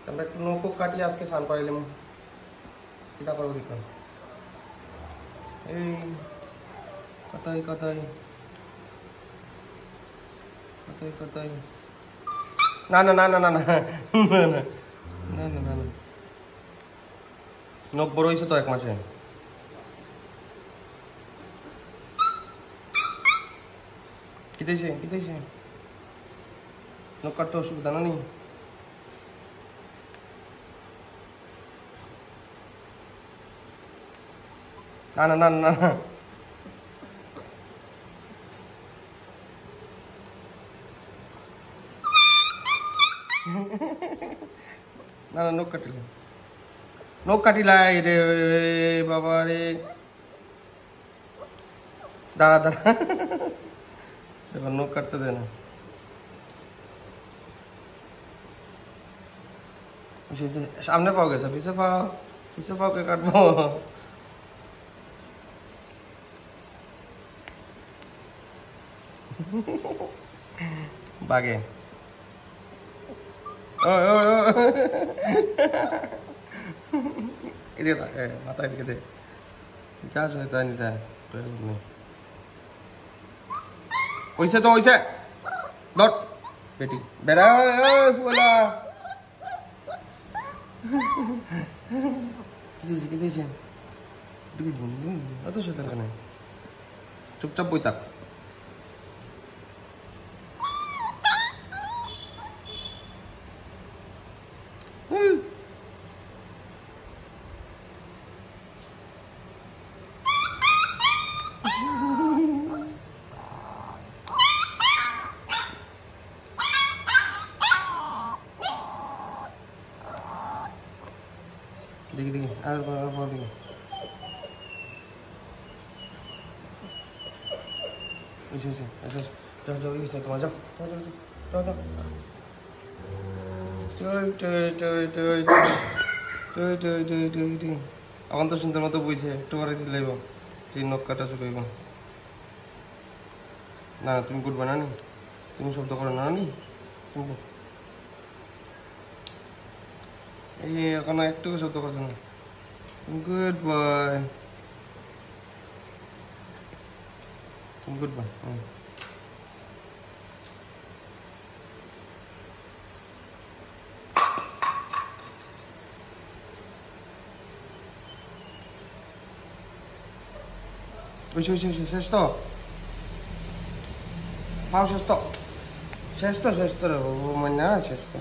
আমরা একটু নৌকো কাটিয়ে আজকে স্নান করাইলাম। কিটা করবো দেখুন, এই কথাই কথাই কথাই কথাই না না না না না না না না না না না নখ বড় হয়েছে তো 1 মাসে। কিতেছে নখ কাটতে অসুবিধা না নি? না না না না না না নখ কাটিলাই রে বাবা রে। দাঁড়া দাঁড়া, এবার নখ কাটতে দে না। সামনে পাও গেছে, পিছে পাও কে কাটবো? বাগে এদিকে মাথায় দিকে দে, যা তাই নিতে হইছে তো হইছে। ধর বেটি বেড়া ফুলা কেটেছে অত সেতার কেন? চুপচাপ বই থাক। দেখি আর দেখি তোমার যাও এখন তো সুন্দর মতো বইছে, একটু পরে চিলাইব যে নখ কাটা শুরু হইব। না তুমি করবে না নি, তুমি শব্দ করো না নি। এই এখন একটু শব্দ করছে না। Good boy, good boy. শেষ তো ফাও, শেষ তো রে মনে শেষ তো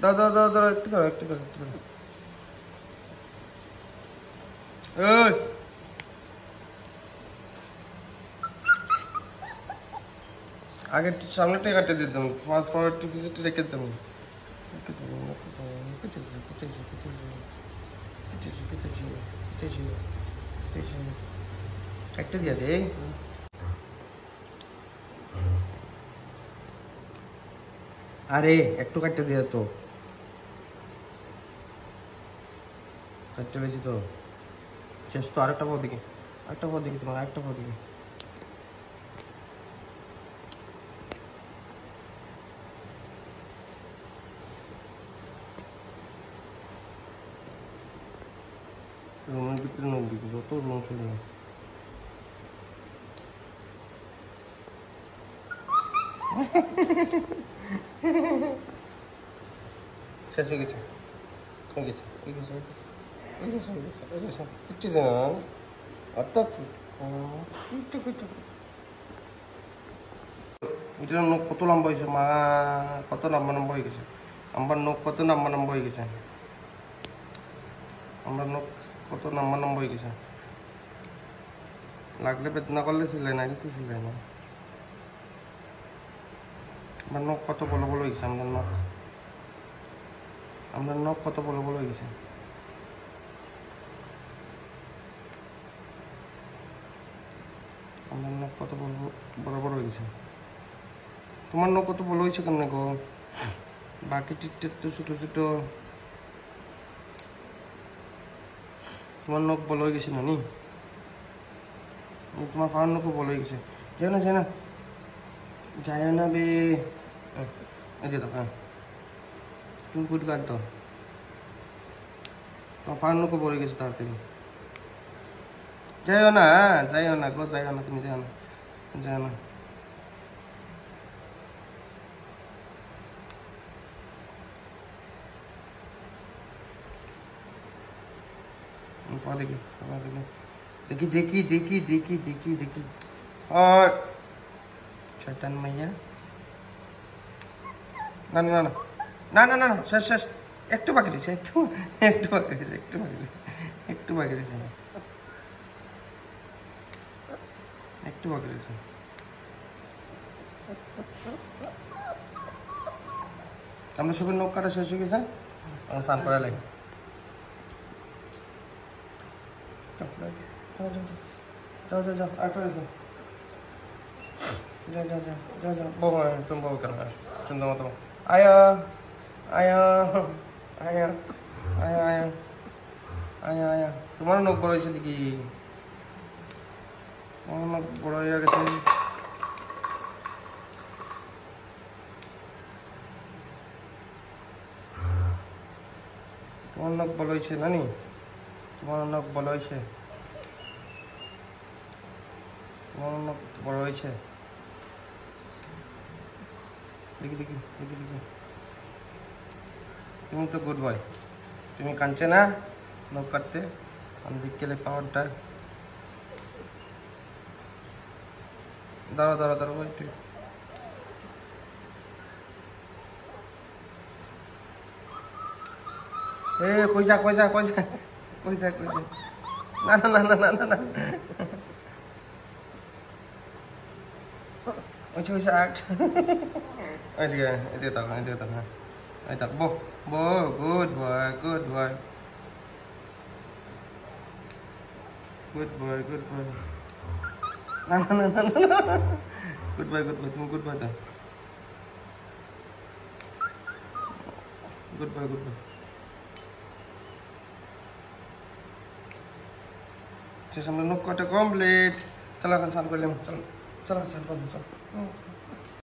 দাও একটু ধরো এই আগে সামনেটা কাটে দিতাম, পরেরটা পিছুটা রেখে দিতাম। একটা দিয়া দে, আরে একটু কাটতে দিয়া তো, কাটতে গেছি তো শেষ তো। আরেকটা পাও দিকে তোমার আরেকটা পাও দিকে। রুমের ভিতরে নখ দিবি, যত রুম শুরু শেষ হয়ে গেছে কিচ্ছু না অর্থাৎ এটার নখ কত লম্বা হয়েছে মা, কত লম্বা হয়ে গেছে আমার নখ, কত লম্বা হয়ে গেছে আমার নখ, কত লম্বা হয়ে গেছে। লাগলে বেদনা করলে সিলাই না, কিন্তু সিলাই না। আমার নখ কত বড় হয়ে গেছে, আমার নখ কত বড় হয়ে গেছে। আমার নখ কত বড় হয়ে গেছে। তোমার নখ কত বড় হয়েছে কেন গো? বাকি টিকটেক তো ছোটো ছোটো তোমার নখ বল হয়ে গেছে না নি তোমার ফার নখও বল হয়ে গেছে যায় না যায় না বে এই যে হ্যাঁ তুমি কুট কাট দাও তোমার ফার নখও বলে গেছে তাড়াতাড়ি যাইও না গো যাইও না তুমি যাও না देखी और शैतान मैया ना শেষ একটু বাকি দিছে একটু বাকি দিছে আমরা সবাই নখ কাটা শেষ হয়ে গেছে স্নান করা লাগে যাও আরেকটা রয়েছে যাও বউ তুমি বউ কেন সুন্দর মতো আয়া তোমার নখ বড় হয়েছে দেখি তোমার নখ বড় হয়ে গেছে তোমার নখ বড় হয়েছে নানি তোমার নখ বড় হয়েছে বড় হয়েছে দেখি তুমি তো গুড বয় তুমি কাঁদছে না নখ কাটতে আমি বিকেলে পাওয়ারটা দাঁড়াও একটু কই যা না ওই আট এদিকে তাক এই তাক বো গুড বয় না গুড বয় তুমি গুড বয় শেষ আমরা নখ কাটা কমপ্লিট চলো এখন স্নান করলাম চলো স্নান করলাম চলো